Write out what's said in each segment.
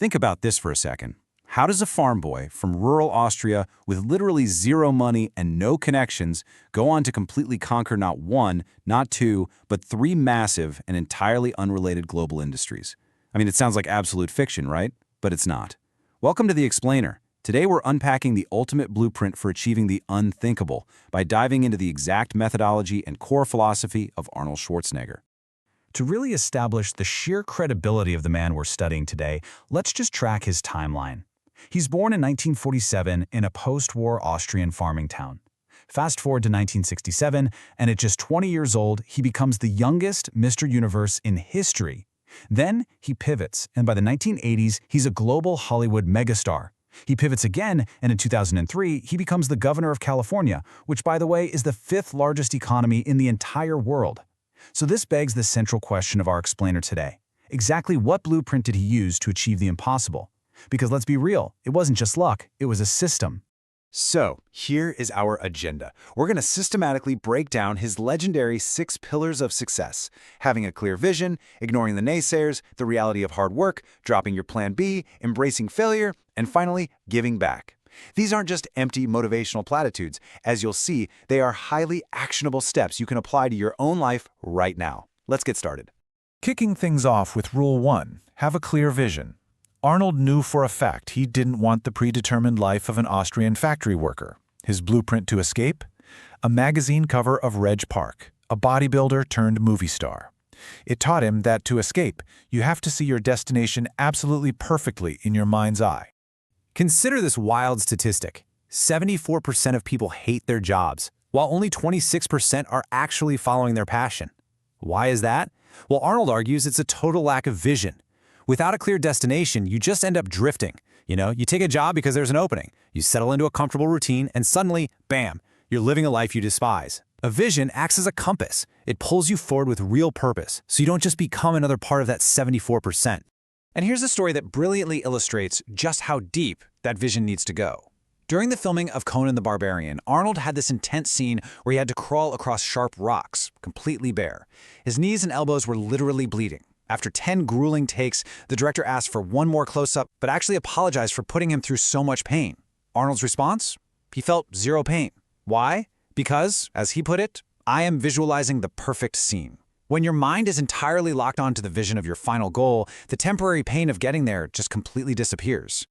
Think about this for a second. How does a farm boy from rural Austria with literally zero money and no connections go on to completely conquer not one, not two, but three massive and entirely unrelated global industries? I mean, it sounds like absolute fiction, right? But it's not. Welcome to The Explainer. Today we're unpacking the ultimate blueprint for achieving the unthinkable by diving into the exact methodology and core philosophy of Arnold Schwarzenegger. To really establish the sheer credibility of the man we're studying today, let's just track his timeline. He's born in 1947 in a post-war Austrian farming town. Fast forward to 1967, and at just 20 years old, he becomes the youngest Mr. Universe in history. Then he pivots, and by the 1980s, he's a global Hollywood megastar. He pivots again, and in 2003, he becomes the governor of California, which, by the way, is the fifth largest economy in the entire world. So this begs the central question of our explainer today. Exactly what blueprint did he use to achieve the impossible? Because let's be real, it wasn't just luck, it was a system. So, here is our agenda. We're going to systematically break down his legendary 6 pillars of success: having a clear vision, ignoring the naysayers, the reality of hard work, dropping your plan B, embracing failure, and finally, giving back. These aren't just empty motivational platitudes. As you'll see, they are highly actionable steps you can apply to your own life right now. Let's get started. Kicking things off with Rule 1, have a clear vision. Arnold knew for a fact he didn't want the predetermined life of an Austrian factory worker. His blueprint to escape? A magazine cover of Reg Park, a bodybuilder turned movie star. It taught him that to escape, you have to see your destination absolutely perfectly in your mind's eye. Consider this wild statistic. 74% of people hate their jobs, while only 26% are actually following their passion. Why is that? Well, Arnold argues it's a total lack of vision. Without a clear destination, you just end up drifting. You take a job because there's an opening. You settle into a comfortable routine, and suddenly, bam, you're living a life you despise. A vision acts as a compass. It pulls you forward with real purpose, so you don't just become another part of that 74%. And here's a story that brilliantly illustrates just how deep that vision needs to go. During the filming of Conan the Barbarian, Arnold had this intense scene where he had to crawl across sharp rocks, completely bare. His knees and elbows were literally bleeding. After 10 grueling takes, the director asked for one more close-up, but actually apologized for putting him through so much pain. Arnold's response? He felt zero pain. Why? Because, as he put it, I am visualizing the perfect scene. When your mind is entirely locked onto the vision of your final goal, the temporary pain of getting there just completely disappears.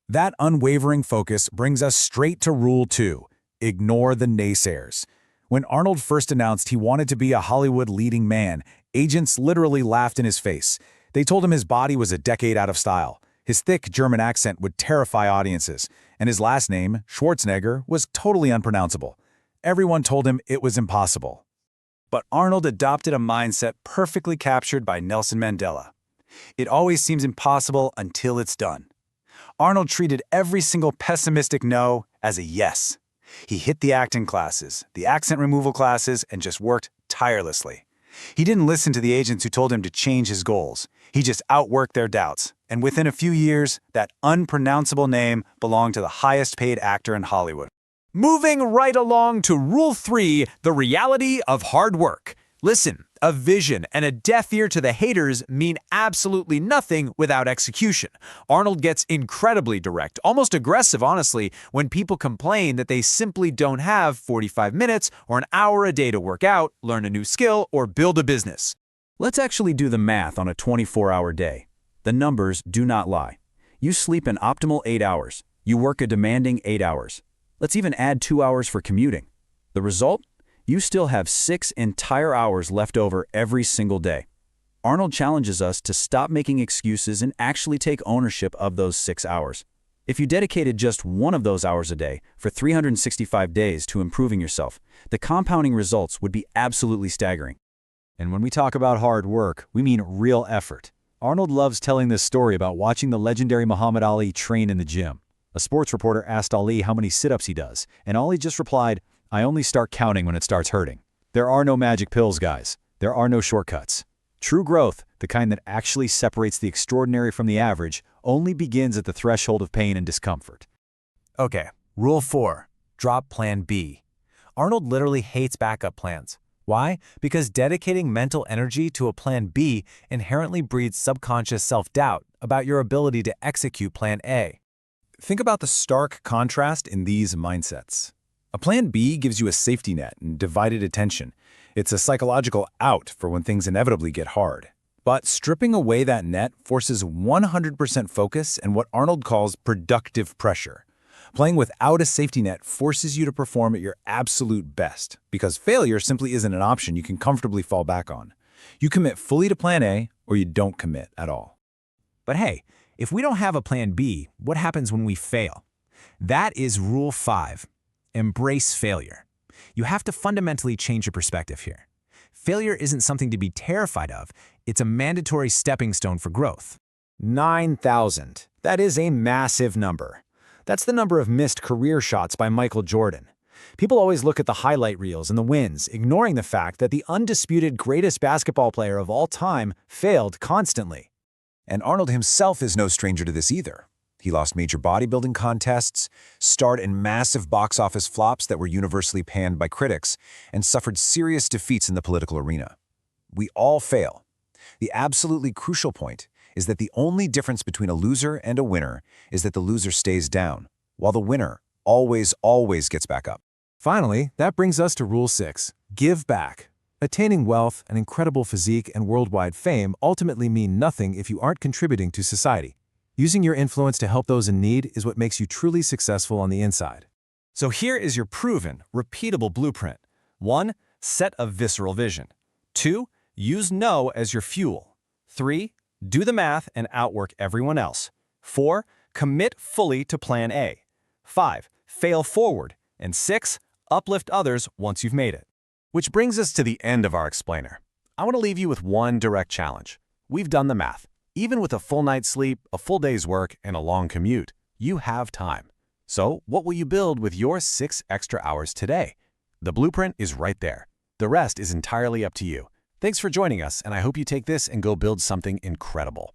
That unwavering focus brings us straight to Rule 2, ignore the naysayers. When Arnold first announced he wanted to be a Hollywood leading man, agents literally laughed in his face. They told him his body was a decade out of style. His thick German accent would terrify audiences, and his last name, Schwarzenegger, was totally unpronounceable. Everyone told him it was impossible. But Arnold adopted a mindset perfectly captured by Nelson Mandela. It always seems impossible until it's done. Arnold treated every single pessimistic no as a yes. He hit the acting classes, the accent removal classes, and just worked tirelessly. He didn't listen to the agents who told him to change his goals. He just outworked their doubts. And within a few years, that unpronounceable name belonged to the highest paid actor in Hollywood. Moving right along to Rule 3, the reality of hard work. Listen, a vision and a deaf ear to the haters mean absolutely nothing without execution. Arnold gets incredibly direct, almost aggressive honestly, when people complain that they simply don't have 45 minutes or an hour a day to work out, learn a new skill, or build a business. Let's actually do the math on a 24-hour day. The numbers do not lie. You sleep an optimal 8 hours. You work a demanding 8 hours. Let's even add 2 hours for commuting. The result? You still have 6 entire hours left over every single day. Arnold challenges us to stop making excuses and actually take ownership of those 6 hours. If you dedicated just one of those hours a day for 365 days to improving yourself, the compounding results would be absolutely staggering. And when we talk about hard work, we mean real effort. Arnold loves telling this story about watching the legendary Muhammad Ali train in the gym. A sports reporter asked Ali how many sit-ups he does, and Ali just replied, "I only start counting when it starts hurting." There are no magic pills, guys. There are no shortcuts. True growth, the kind that actually separates the extraordinary from the average, only begins at the threshold of pain and discomfort. Okay, Rule 4, drop Plan B. Arnold literally hates backup plans. Why? Because dedicating mental energy to a plan B inherently breeds subconscious self-doubt about your ability to execute plan A. Think about the stark contrast in these mindsets. A plan B gives you a safety net and divided attention. It's a psychological out for when things inevitably get hard. But stripping away that net forces 100% focus and what Arnold calls productive pressure. Playing without a safety net forces you to perform at your absolute best, because failure simply isn't an option you can comfortably fall back on. You commit fully to plan A, or you don't commit at all. But hey, if we don't have a plan B, what happens when we fail? That is Rule 5. Embrace failure. You have to fundamentally change your perspective here. Failure isn't something to be terrified of. It's a mandatory stepping stone for growth. 9,000. That is a massive number. That's the number of missed career shots by Michael Jordan. People always look at the highlight reels and the wins, ignoring the fact that the undisputed greatest basketball player of all time failed constantly. And Arnold himself is no stranger to this either. He lost major bodybuilding contests, starred in massive box office flops that were universally panned by critics, and suffered serious defeats in the political arena. We all fail. The absolutely crucial point is that the only difference between a loser and a winner is that the loser stays down, while the winner always gets back up. Finally, that brings us to Rule 6. Give back. Attaining wealth, an incredible physique, and worldwide fame ultimately mean nothing if you aren't contributing to society. Using your influence to help those in need is what makes you truly successful on the inside. So here is your proven, repeatable blueprint. 1. Set a visceral vision. 2. Use no as your fuel. 3. Do the math and outwork everyone else. 4. Commit fully to Plan A. 5. Fail forward. And 6. Uplift others once you've made it. Which brings us to the end of our explainer. I want to leave you with one direct challenge. We've done the math. Even with a full night's sleep, a full day's work, and a long commute, you have time. So what will you build with your 6 extra hours today? The blueprint is right there. The rest is entirely up to you. Thanks for joining us, and I hope you take this and go build something incredible.